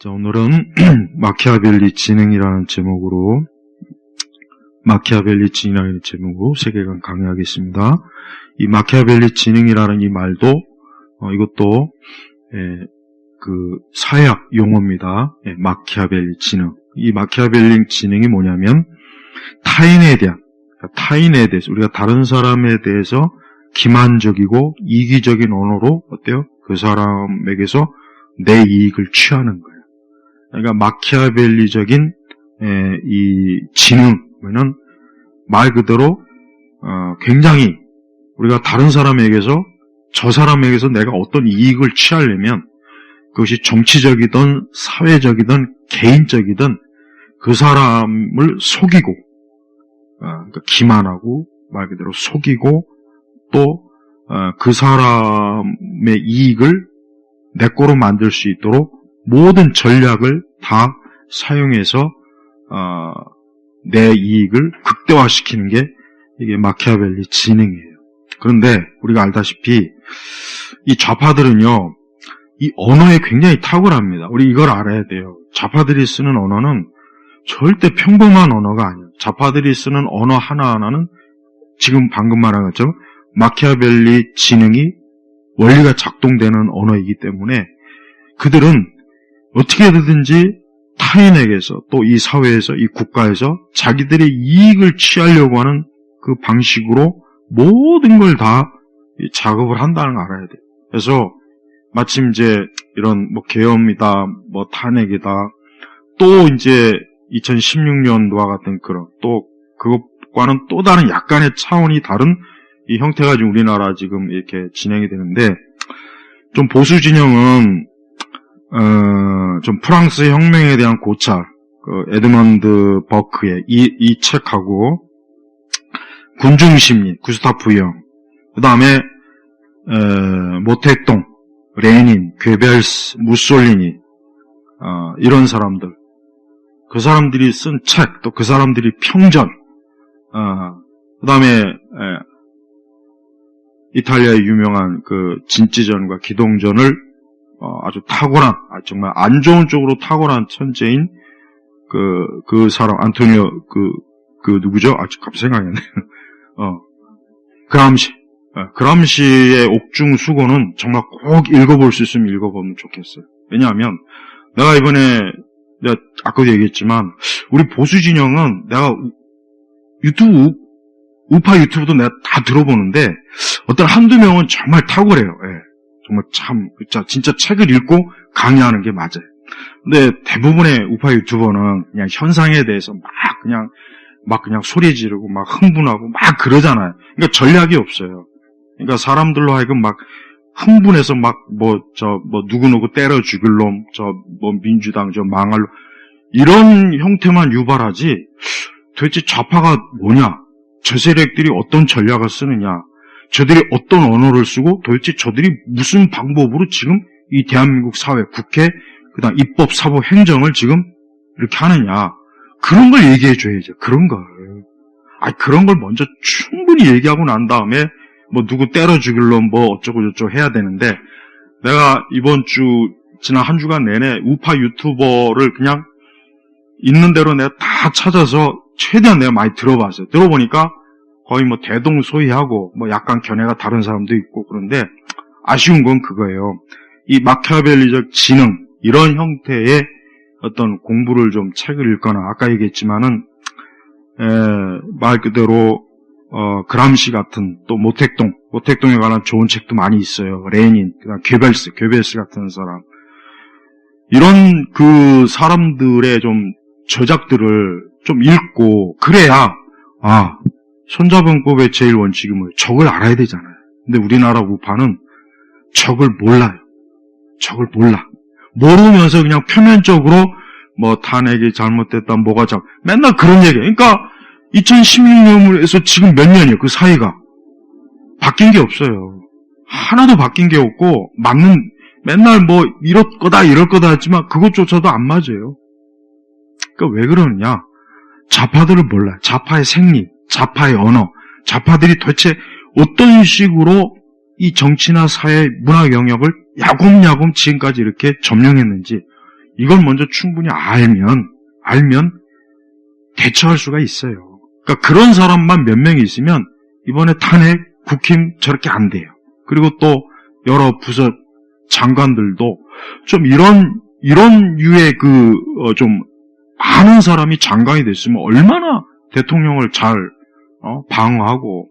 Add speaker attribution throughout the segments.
Speaker 1: 자, 오늘은 마키아벨리 지능이라는 제목으로 세계관 강의하겠습니다. 이 마키아벨리 지능이라는 이 말도 이것도 그 사회학 용어입니다. 마키아벨리 지능. 이 마키아벨리 지능이 뭐냐면 타인에 대해서 우리가 다른 사람에 대해서 기만적이고 이기적인 언어로 어때요? 그 사람에게서 내 이익을 취하는 거예요. 그러니까 마키아벨리적인 이 지능은 말 그대로 굉장히 우리가 다른 사람에게서 저 사람에게서 내가 어떤 이익을 취하려면 그것이 정치적이든 사회적이든 개인적이든 그 사람을 속이고 그러니까 기만하고 말 그대로 속이고 또 그 사람의 이익을 내 거로 만들 수 있도록 모든 전략을 다 사용해서 내 이익을 극대화시키는 게 이게 마키아벨리 지능이에요. 그런데 우리가 알다시피 이 좌파들은요, 이 언어에 굉장히 탁월합니다. 우리 이걸 알아야 돼요. 좌파들이 쓰는 언어는 절대 평범한 언어가 아니에요. 좌파들이 쓰는 언어 하나하나는 지금 방금 말한 것처럼 마키아벨리 지능이 원리가 작동되는 언어이기 때문에 그들은 어떻게든지 타인에게서 또 이 사회에서 이 국가에서 자기들의 이익을 취하려고 하는 그 방식으로 모든 걸 다 작업을 한다는 걸 알아야 돼요. 그래서 마침 이제 이런 뭐 계엄이다, 뭐 탄핵이다, 또 이제 2016년도와 같은 그런 또 그것과는 또 다른 약간의 차원이 다른 이 형태가 지금 우리나라 지금 이렇게 진행이 되는데 좀 보수 진영은 좀 프랑스 혁명에 대한 고찰, 그 에드먼드 버크의 이 책하고 군중심리, 구스타프 영, 그 다음에 모택동, 레닌, 괴벨스, 무솔리니, 이런 사람들, 그 사람들이 쓴 책, 또 그 사람들이 평전, 그 다음에 이탈리아의 유명한 그 진지전과 기동전을 아주 탁월한, 정말 안 좋은 쪽으로 탁월한 천재인 그 사람, 안토니오, 누구죠? 갑자기 생각이 안 나요. 그람시의 옥중수고는 정말 꼭 읽어볼 수 있으면 읽어보면 좋겠어요. 왜냐하면, 내가 아까도 얘기했지만, 우리 보수 진영은 내가 우파 유튜브도 내가 다 들어보는데, 어떤 한두 명은 정말 탁월해요. 예. 정말 진짜 책을 읽고 강의하는 게 맞아요. 근데 대부분의 우파 유튜버는 그냥 현상에 대해서 그냥 소리 지르고 막 흥분하고 막 그러잖아요. 그러니까 전략이 없어요. 그러니까 사람들로 하여금 막 흥분해서 누구누구 때려 죽일 놈, 민주당, 망할 놈, 이런 형태만 유발하지, 도대체 좌파가 뭐냐? 저 세력들이 어떤 전략을 쓰느냐? 저들이 어떤 언어를 쓰고 도대체 저들이 무슨 방법으로 지금 이 대한민국 사회, 국회, 그다음 입법, 사법, 행정을 지금 이렇게 하느냐. 그런 걸 얘기해 줘야죠. 그런 걸. 그런 걸 먼저 충분히 얘기하고 난 다음에 누구 때려 죽일 놈 어쩌고 저쩌고 해야 되는데 내가 지난 한 주간 내내 우파 유튜버를 그냥 있는 대로 내가 다 찾아서 최대한 내가 많이 들어봤어요. 들어보니까 거의 대동소이하고 약간 견해가 다른 사람도 있고 그런데 아쉬운 건 그거예요. 이 마키아벨리적 지능 이런 형태의 어떤 공부를 좀 책을 읽거나 아까 얘기했지만은 말 그대로 그람시 같은 또 모택동에 관한 좋은 책도 많이 있어요. 레닌, 그다음 괴벨스 같은 사람 이런 그 사람들의 좀 저작들을 좀 읽고 그래야 손자병법의 제일 원칙이 뭐예요? 적을 알아야 되잖아요. 근데 우리나라 우파는 적을 몰라요. 적을 몰라. 모르면서 그냥 표면적으로 탄핵이 잘못됐다, 맨날 그런 얘기예요. 그러니까 2016년에서 지금 몇 년이에요? 그 사이가. 바뀐 게 없어요. 하나도 바뀐 게 없고 맨날 이럴 거다 하지만 그것조차도 안 맞아요. 그러니까 왜 그러느냐? 좌파들을 몰라요. 좌파의 생리, 좌파의 언어, 좌파들이 도대체 어떤 식으로 이 정치나 사회, 문화 영역을 야곱야곱 지금까지 이렇게 점령했는지 이걸 먼저 충분히 알면 대처할 수가 있어요. 그러니까 그런 사람만 몇 명이 있으면 이번에 탄핵, 국힘 저렇게 안 돼요. 그리고 또 여러 부서 장관들도 좀 이런 유의 좀 아는 사람이 장관이 됐으면 얼마나 대통령을 잘 방어하고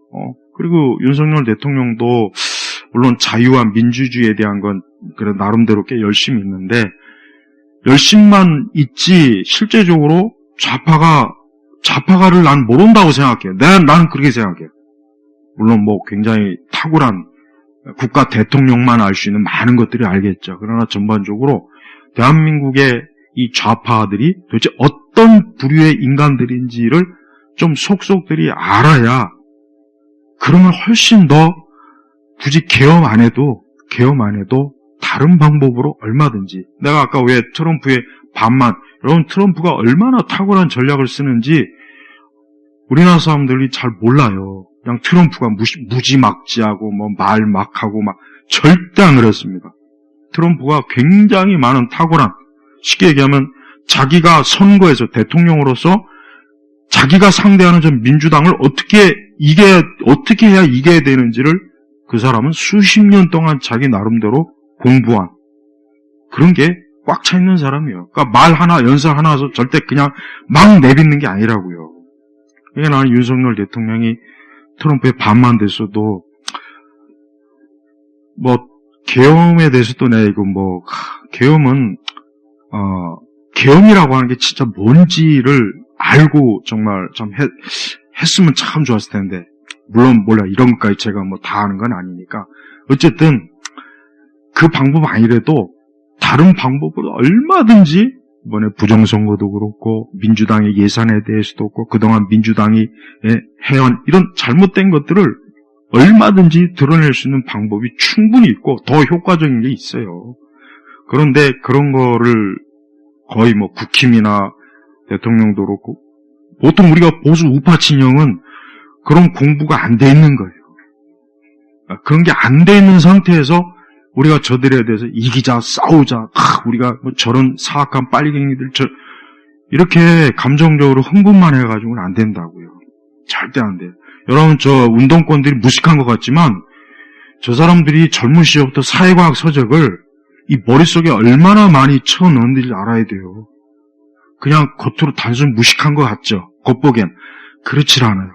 Speaker 1: 그리고 윤석열 대통령도 물론 자유와 민주주의에 대한 건 그래 나름대로 꽤 열심히 있는데 열심만 있지 실제적으로 좌파가를 난 모른다고 생각해요. 나는 그렇게 생각해요. 물론 뭐 굉장히 탁월한 국가 대통령만 알 수 있는 많은 것들이 알겠죠. 그러나 전반적으로 대한민국의 이 좌파들이 도대체 어떤 부류의 인간들인지를 좀 속속들이 알아야 그러면 훨씬 더 굳이 개엄 안 해도 다른 방법으로 얼마든지 내가 아까 왜 트럼프의 반만 여러분 트럼프가 얼마나 탁월한 전략을 쓰는지 우리나라 사람들이 잘 몰라요. 그냥 트럼프가 무지막지하고 뭐 말 막하고 막 절대 안 그렇습니다. 트럼프가 굉장히 많은 탁월한 쉽게 얘기하면 자기가 선거에서 대통령으로서 자기가 상대하는 저 민주당을 어떻게 해야 이겨야 되는지를 그 사람은 수십 년 동안 자기 나름대로 공부한 그런 게 꽉 차 있는 사람이에요. 그러니까 말 하나, 연설 하나 해서 절대 그냥 막 내뱉는 게 아니라고요. 그러니까 나는 윤석열 대통령이 트럼프의 반만 됐어도 뭐 계엄에 대해서도 내가 이거 뭐 계엄이라고 하는 게 진짜 뭔지를 알고 정말 좀 했으면 참 좋았을 텐데 물론 몰라 이런 것까지 제가 뭐 다 아는 건 아니니까 어쨌든 그 방법 아니래도 다른 방법으로 얼마든지 이번에 부정선거도 그렇고 민주당의 예산에 대해서도 그렇고 그동안 민주당이 해온 이런 잘못된 것들을 얼마든지 드러낼 수 있는 방법이 충분히 있고 더 효과적인 게 있어요. 그런데 그런 거를 거의 뭐 국힘이나 대통령도 그렇고 보통 우리가 보수 우파 진영은 그런 공부가 안 돼 있는 거예요. 그런 게 안 돼 있는 상태에서 우리가 저들에 대해서 이기자, 싸우자, 우리가 뭐 저런 사악한 빨갱이들, 이렇게 감정적으로 흥분만 해가지고는 안 된다고요. 절대 안 돼요. 여러분, 저 운동권들이 무식한 것 같지만, 저 사람들이 젊은 시절부터 사회과학 서적을 이 머릿속에 얼마나 많이 쳐 넣는지 알아야 돼요. 그냥 겉으로 단순히 무식한 것 같죠? 겉보기엔. 그렇지 않아요.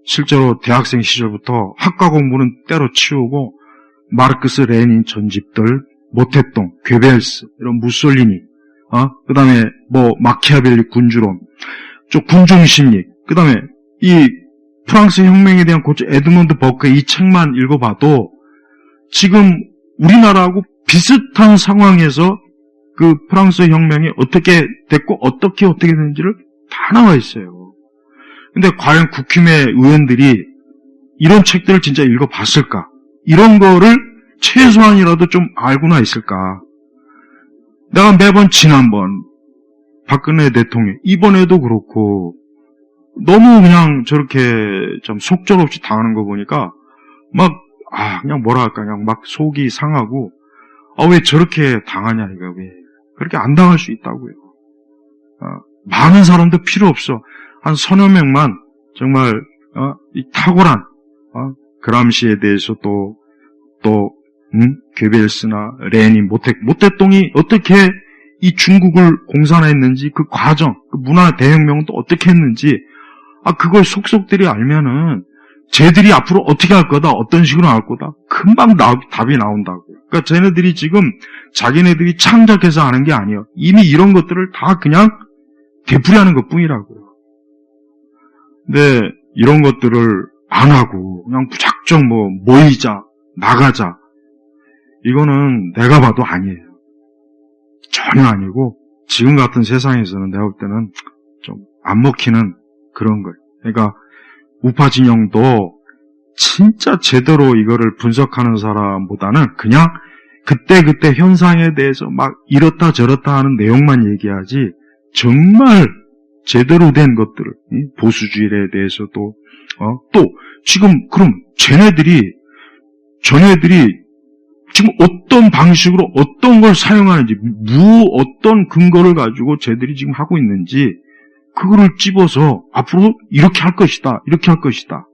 Speaker 1: 실제로 대학생 시절부터 학과 공부는 때려치우고, 마르크스, 레닌 전집들, 모태똥, 괴벨스, 이런 무솔리니, 그 다음에 뭐 마키아벨리 군주론, 군중심리, 그 다음에 이 프랑스 혁명에 대한 고조 에드먼드 버크의 이 책만 읽어봐도 지금 우리나라하고 비슷한 상황에서 그 프랑스 혁명이 어떻게 됐고 어떻게 되는지를 다 나와 있어요. 근데 과연 국힘의 의원들이 이런 책들을 진짜 읽어봤을까? 이런 거를 최소한이라도 좀 알고나 있을까? 내가 매번 지난번 박근혜 대통령 이번에도 그렇고 너무 그냥 저렇게 좀 속절없이 당하는 거 보니까 그냥 뭐라 할까 그냥 막 속이 상하고 왜 저렇게 당하냐 이거 왜 그렇게 안 당할 수 있다고요. 많은 사람도 필요 없어. 한 서너 명만 정말 이 탁월한 그람시에 대해서 또 괴벨스나 레닌, 모태똥이 어떻게 이 중국을 공산화했는지 그 과정, 그 문화 대혁명은 또 어떻게 했는지 그걸 속속들이 알면은 쟤들이 앞으로 어떻게 할 거다, 어떤 식으로 할 거다 금방 답이 나온다고요. 그러니까 쟤네들이 지금 자기네들이 창작해서 하는 게 아니에요. 이미 이런 것들을 다 그냥 되풀이하는 것뿐이라고요. 근데 이런 것들을 안 하고 그냥 무작정 모이자, 나가자 이거는 내가 봐도 아니에요. 전혀 아니고 지금 같은 세상에서는 내가 볼 때는 좀 안 먹히는 그런 거예요. 그러니까 우파 진영도 진짜 제대로 이거를 분석하는 사람보다는 그냥 그때 현상에 대해서 막 이렇다 저렇다 하는 내용만 얘기하지 정말 제대로 된 것들을 보수주의에 대해서도 또 지금 그럼 쟤네들이 지금 어떤 방식으로 어떤 걸 사용하는지, 어떤 근거를 가지고 쟤들이 지금 하고 있는지, 그거를 집어서 앞으로 이렇게 할 것이다, 이렇게 할 것이다.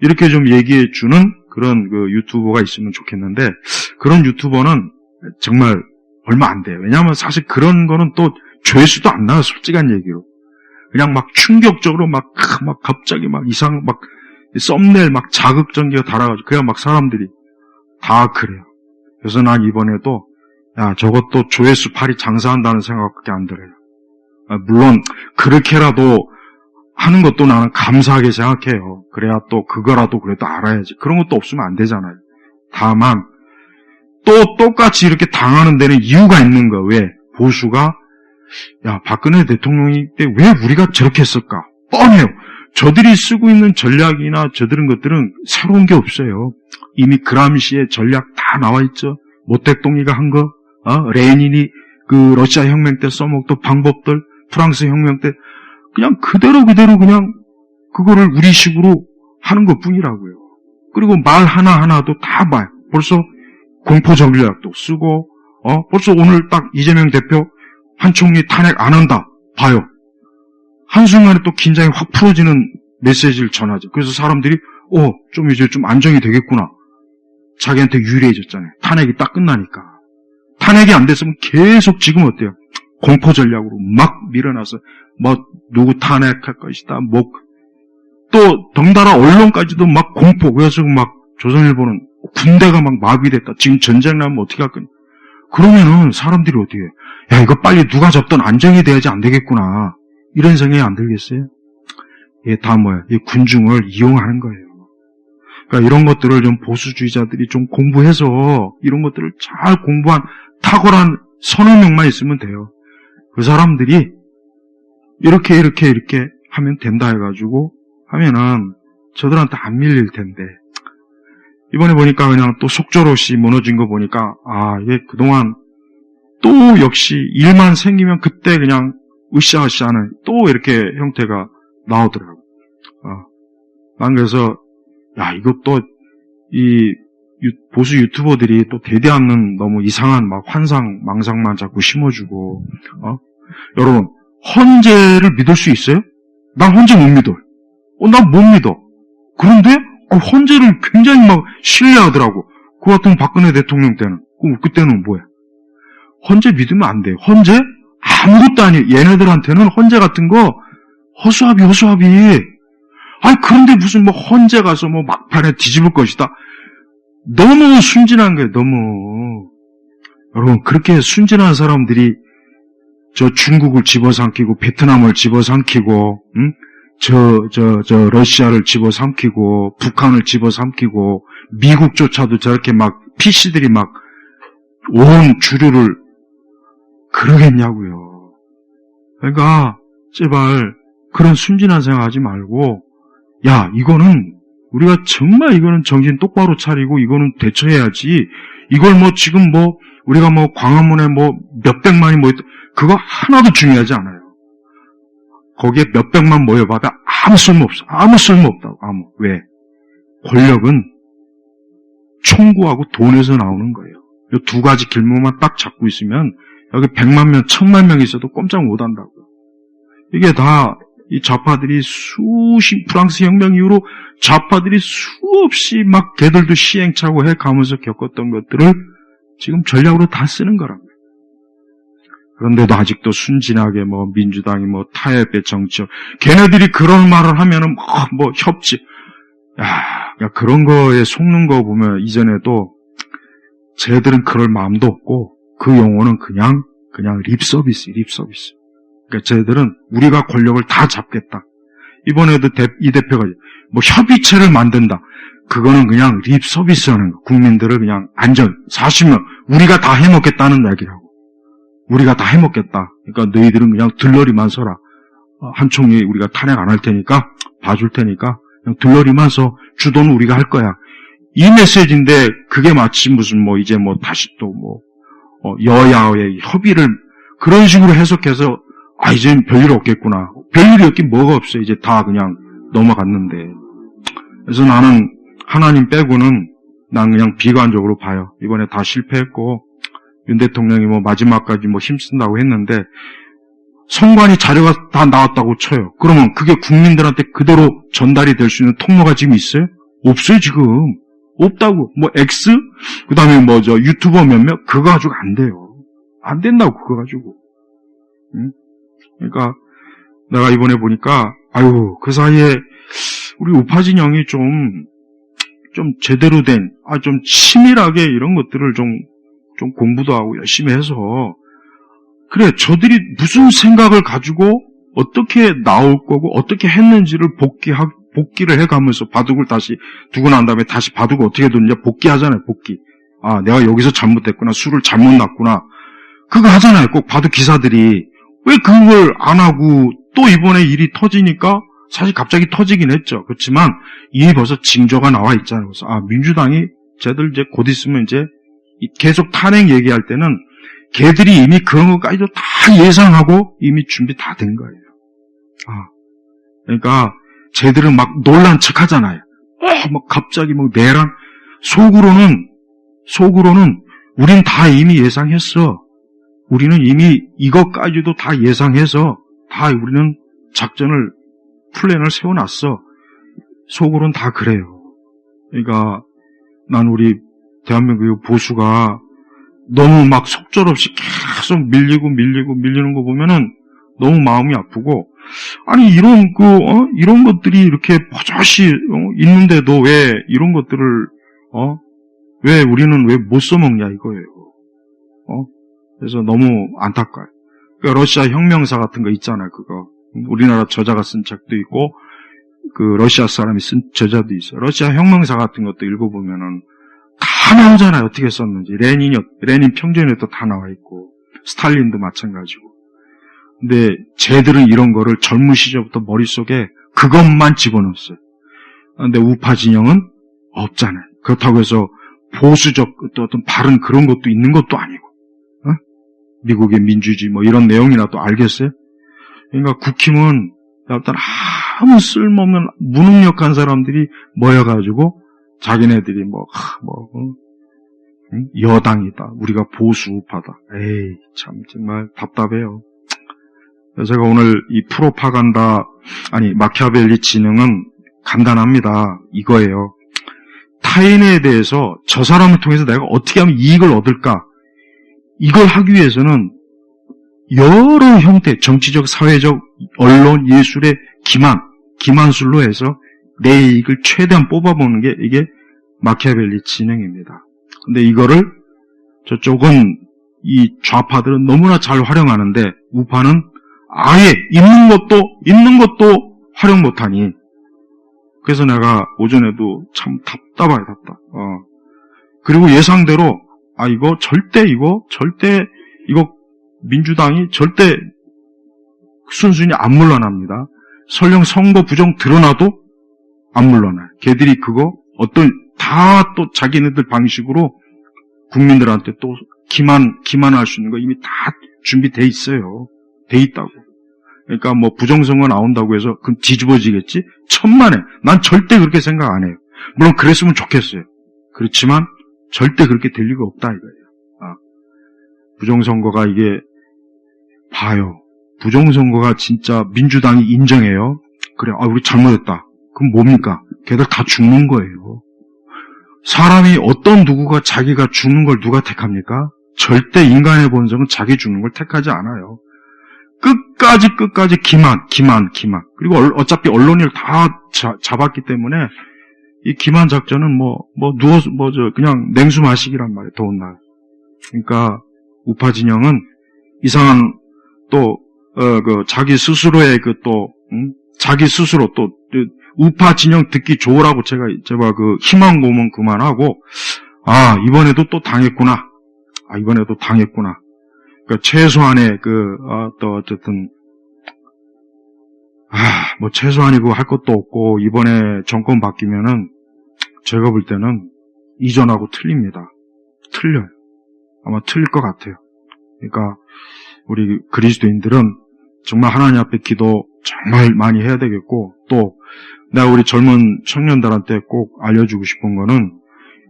Speaker 1: 이렇게 좀 얘기해 주는 그런 그 유튜버가 있으면 좋겠는데, 그런 유튜버는 정말 얼마 안 돼요. 왜냐하면 사실 그런 거는 또 조회수도 안 나와요, 솔직한 얘기로. 그냥 막 충격적으로 막 갑자기 막 썸네일 막 자극적이가 달아가지고, 그냥 막 사람들이 다 그래요. 그래서 난 이번에도, 야, 저것도 조회수 팔이 장사한다는 생각밖에 안 들어요. 물론, 그렇게라도 하는 것도 나는 감사하게 생각해요. 그래야 또 그거라도 그래도 알아야지. 그런 것도 없으면 안 되잖아요. 다만, 또 똑같이 이렇게 당하는 데는 이유가 있는 거야. 왜? 보수가, 야, 박근혜 대통령이 때 왜 우리가 저렇게 했을까? 뻔해요. 저들이 쓰고 있는 전략이나 저들은 것들은 새로운 게 없어요. 이미 그람시의 전략 다 나와 있죠. 모택동이가 한 거, 레닌이 그 러시아 혁명 때 써먹던 방법들, 프랑스 혁명 때 그냥 그대로 그냥 그거를 우리식으로 하는 것 뿐이라고요. 그리고 말 하나하나도 다 봐요. 벌써 공포 전략도 쓰고, 벌써 오늘 딱 이재명 대표 한 총리 탄핵 안 한다. 봐요. 한순간에 또 긴장이 확 풀어지는 메시지를 전하죠. 그래서 사람들이, 좀 이제 좀 안정이 되겠구나. 자기한테 유리해졌잖아요. 탄핵이 딱 끝나니까. 탄핵이 안 됐으면 계속 지금 어때요? 공포 전략으로 막 밀어놔서, 누구 탄핵할 것이다. 또, 덩달아 언론까지도 막 공포. 그래서 막 조선일보는 군대가 막 마비됐다. 지금 전쟁 나면 어떻게 할 거냐. 그러면은 사람들이 어떻게 해요? 야, 이거 빨리 누가 잡든 안정이 돼야지 안 되겠구나. 이런 생각이 안 들겠어요? 이게 다 뭐야? 이 군중을 이용하는 거예요. 그러니까 이런 것들을 좀 보수주의자들이 좀 공부해서 이런 것들을 잘 공부한 탁월한 서너 명만 있으면 돼요. 그 사람들이 이렇게 하면 된다 해가지고 하면은 저들한테 안 밀릴 텐데. 이번에 보니까 그냥 또 속절없이 무너진 거 보니까, 이게 그동안 또 역시 일만 생기면 그때 그냥 으쌰으쌰하는 또 이렇게 형태가 나오더라고. 난 그래서, 야, 이것도 이 보수 유튜버들이 또 되지 않는 너무 이상한 막 환상, 망상만 자꾸 심어주고, 여러분, 헌재를 믿을 수 있어요? 난 헌재 못 믿어. 난 못 믿어. 그런데 그 헌재를 굉장히 막 신뢰하더라고. 그 같은 박근혜 대통령 때는. 그때는 뭐야? 헌재 믿으면 안 돼요. 헌재? 아무것도 아니에요. 얘네들한테는 헌재 같은 거 허수아비. 그런데 무슨 헌재 가서 막판에 뒤집을 것이다. 너무 순진한 거예요. 너무. 여러분, 그렇게 순진한 사람들이 저 중국을 집어삼키고 베트남을 집어삼키고 러시아를 집어삼키고 북한을 집어삼키고 미국조차도 저렇게 막 PC들이 막 온 주류를 그러겠냐고요. 그러니까 제발 그런 순진한 생각하지 말고, 야, 이거는 우리가 정말 이거는 정신 똑바로 차리고 이거는 대처해야지. 이걸 지금 우리가 광화문에 몇백만이 그거 하나도 중요하지 않아요. 거기에 몇백만 모여봐도 아무 쓸모없어. 아무 쓸모없다고. 왜? 권력은 총구하고 돈에서 나오는 거예요. 이 두 가지 길목만 딱 잡고 있으면 여기 100만 명, 1000만 명 있어도 꼼짝 못 한다고요. 이게 다 이 좌파들이 프랑스 혁명 이후로 좌파들이 수없이 막 걔들도 시행착오 해가면서 겪었던 것들을 지금 전략으로 다 쓰는 거라고요. 그런데도 아직도 순진하게 민주당이 타협의 정치적, 걔네들이 그런 말을 하면은 협치. 야, 그런 거에 속는 거 보면 이전에도 쟤들은 그럴 마음도 없고 그 용어는 그냥 립서비스. 그러니까 쟤들은 우리가 권력을 다 잡겠다. 이번에도 이 대표가 협의체를 만든다. 그거는 그냥 립서비스 하는 거. 국민들을 그냥 사실은 우리가 다 해먹겠다는 이야기라고. 우리가 다 해먹겠다. 그러니까 너희들은 그냥 들러리만 서라. 한 총리 우리가 탄핵 안 할 테니까, 봐줄 테니까, 그냥 들러리만 서. 주도는 우리가 할 거야. 이 메시지인데, 그게 마치 무슨 이제 다시 또 여야의 협의를 그런 식으로 해석해서, 이제는 별일 없겠구나. 별일이 없긴 뭐가 없어. 이제 다 그냥 넘어갔는데. 그래서 나는 하나님 빼고는 난 그냥 비관적으로 봐요. 이번에 다 실패했고, 윤 대통령이 뭐 마지막까지 뭐 힘쓴다고 했는데, 선관위 자료가 다 나왔다고 쳐요. 그러면 그게 국민들한테 그대로 전달이 될 수 있는 통로가 지금 있어요? 없어요, 지금. 없다고. 뭐, X? 그 다음에 뭐, 유튜버 몇몇? 그거 가지고 안 돼요. 안 된다고, 그거 가지고. 응? 그러니까, 내가 이번에 보니까, 아유, 그 사이에, 우리 우파 진영이 좀 제대로 된, 좀 치밀하게 이런 것들을 좀 공부도 하고 열심히 해서, 그래, 저들이 무슨 생각을 가지고 어떻게 나올 거고 어떻게 했는지를 복기를 해가면서 바둑을 다시 두고 난 다음에 다시 바둑을 어떻게 두느냐 복기하잖아요, 복기. 아, 내가 여기서 잘못했구나, 수를 잘못 놨구나. 그거 하잖아요, 꼭 바둑 기사들이. 왜 그걸 안 하고 또 이번에 일이 터지니까 사실 갑자기 터지긴 했죠. 그렇지만 이미 벌써 징조가 나와 있잖아요. 그래서 민주당이 쟤들 이제 곧 있으면 이제 계속 탄핵 얘기할 때는 걔들이 이미 그런 것까지도 다 예상하고 이미 준비 다 된 거예요. 그러니까 쟤들은 막 놀란 척 하잖아요. 막 갑자기 막 내란. 속으로는 우린 다 이미 예상했어. 우리는 이미 이것까지도 다 예상해서 다 우리는 플랜을 세워놨어. 속으로는 다 그래요. 그러니까 난 우리 대한민국 보수가 너무 막 속절없이 계속 밀리는 거 보면은 너무 마음이 아프고, 아니, 이런 것들이 이렇게 버젓이, 있는데도 왜 이런 것들을, 왜 우리는 왜 못 써먹냐 이거예요. 그래서 너무 안타까워요. 그러니까 러시아 혁명사 같은 거 있잖아요, 그거. 우리나라 저자가 쓴 책도 있고, 그 러시아 사람이 쓴 저자도 있어요. 러시아 혁명사 같은 것도 읽어보면은, 다 나오잖아요. 어떻게 썼는지. 레닌 평전에도 다 나와 있고, 스탈린도 마찬가지고. 근데 쟤들은 이런 거를 젊은 시절부터 머릿속에 그것만 집어넣었어요. 근데 우파 진영은 없잖아요. 그렇다고 해서 보수적 어떤 바른 그런 것도 있는 것도 아니고, 미국의 민주주의 뭐 이런 내용이라도 알겠어요? 그러니까 국힘은 일단 아무 쓸모없는 무능력한 사람들이 모여가지고 자기네들이 여당이다. 우리가 보수 우파다. 에이, 참, 정말 답답해요. 그래서 제가 오늘 이 마키아벨리 지능은 간단합니다. 이거예요. 타인에 대해서 저 사람을 통해서 내가 어떻게 하면 이익을 얻을까? 이걸 하기 위해서는 여러 형태, 정치적, 사회적, 언론, 예술의 기만술로 해서 내 이익을 최대한 뽑아보는 게 이게 마키아벨리 진행입니다. 근데 이거를 저쪽은 이 좌파들은 너무나 잘 활용하는데 우파는 아예 있는 것도 활용 못하니. 그래서 내가 오전에도 참 답답해요, 답답. 그리고 예상대로 이거 민주당이 절대 순순히 안 물러납니다. 설령 선거 부정 드러나도 안 물러나요. 걔들이 다 또 자기네들 방식으로 국민들한테 또 기만할 수 있는 거 이미 다 준비돼 있어요. 돼 있다고. 그러니까 뭐 부정선거 나온다고 해서 그럼 뒤집어지겠지? 천만에. 난 절대 그렇게 생각 안 해요. 물론 그랬으면 좋겠어요. 그렇지만 절대 그렇게 될 리가 없다 이거예요. 부정선거가 이게 봐요. 부정선거가 진짜 민주당이 인정해요. 그래, 우리 잘못했다. 그럼 뭡니까? 걔들 다 죽는 거예요. 사람이 누구가 자기가 죽는 걸 누가 택합니까? 절대 인간의 본성은 자기 죽는 걸 택하지 않아요. 끝까지 기만. 그리고 어차피 언론을 다 잡았기 때문에 이 기만 작전은 그냥 냉수 마시기란 말이에요. 더운 날. 그러니까 우파 진영은 이상한 자기 스스로의 자기 스스로 우파 진영 듣기 좋으라고 제가 희망 고문 그만하고, 이번에도 또 당했구나. 이번에도 당했구나. 그러니까 최소한의 어쨌든, 최소한이고 할 것도 없고, 이번에 정권 바뀌면은, 제가 볼 때는 이전하고 틀립니다. 틀려요. 아마 틀릴 것 같아요. 그러니까, 우리 그리스도인들은 정말 하나님 앞에 기도 정말 많이 해야 되겠고, 또 내가 우리 젊은 청년들한테 꼭 알려주고 싶은 거는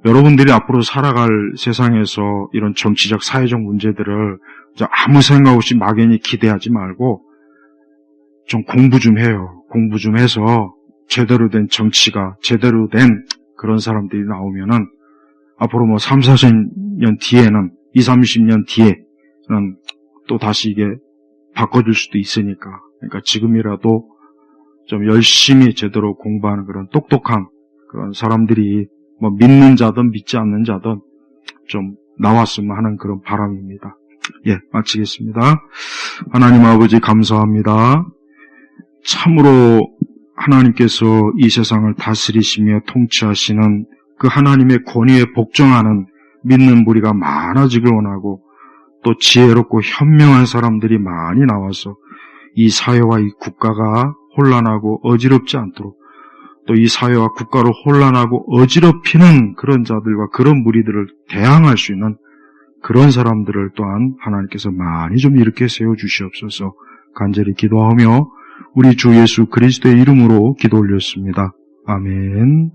Speaker 1: 여러분들이 앞으로 살아갈 세상에서 이런 정치적, 사회적 문제들을 아무 생각 없이 막연히 기대하지 말고 좀 공부 좀 해요. 공부 좀 해서 제대로 된 정치가, 제대로 된 그런 사람들이 나오면은 앞으로 뭐 3, 40년 뒤에는, 20, 30년 뒤에는 또 다시 이게 바꿔줄 수도 있으니까. 그러니까 지금이라도 좀 열심히 제대로 공부하는 그런 똑똑한 그런 사람들이 뭐 믿는 자든 믿지 않는 자든 좀 나왔으면 하는 그런 바람입니다. 예, 마치겠습니다. 하나님 아버지 감사합니다. 참으로 하나님께서 이 세상을 다스리시며 통치하시는 그 하나님의 권위에 복종하는 믿는 무리가 많아지길 원하고 또 지혜롭고 현명한 사람들이 많이 나와서 이 사회와 이 국가가 혼란하고 어지럽지 않도록 또 이 사회와 국가를 혼란하고 어지럽히는 그런 자들과 그런 무리들을 대항할 수 있는 그런 사람들을 또한 하나님께서 많이 좀 일으켜 세워주시옵소서. 간절히 기도하며 우리 주 예수 그리스도의 이름으로 기도 올렸습니다. 아멘.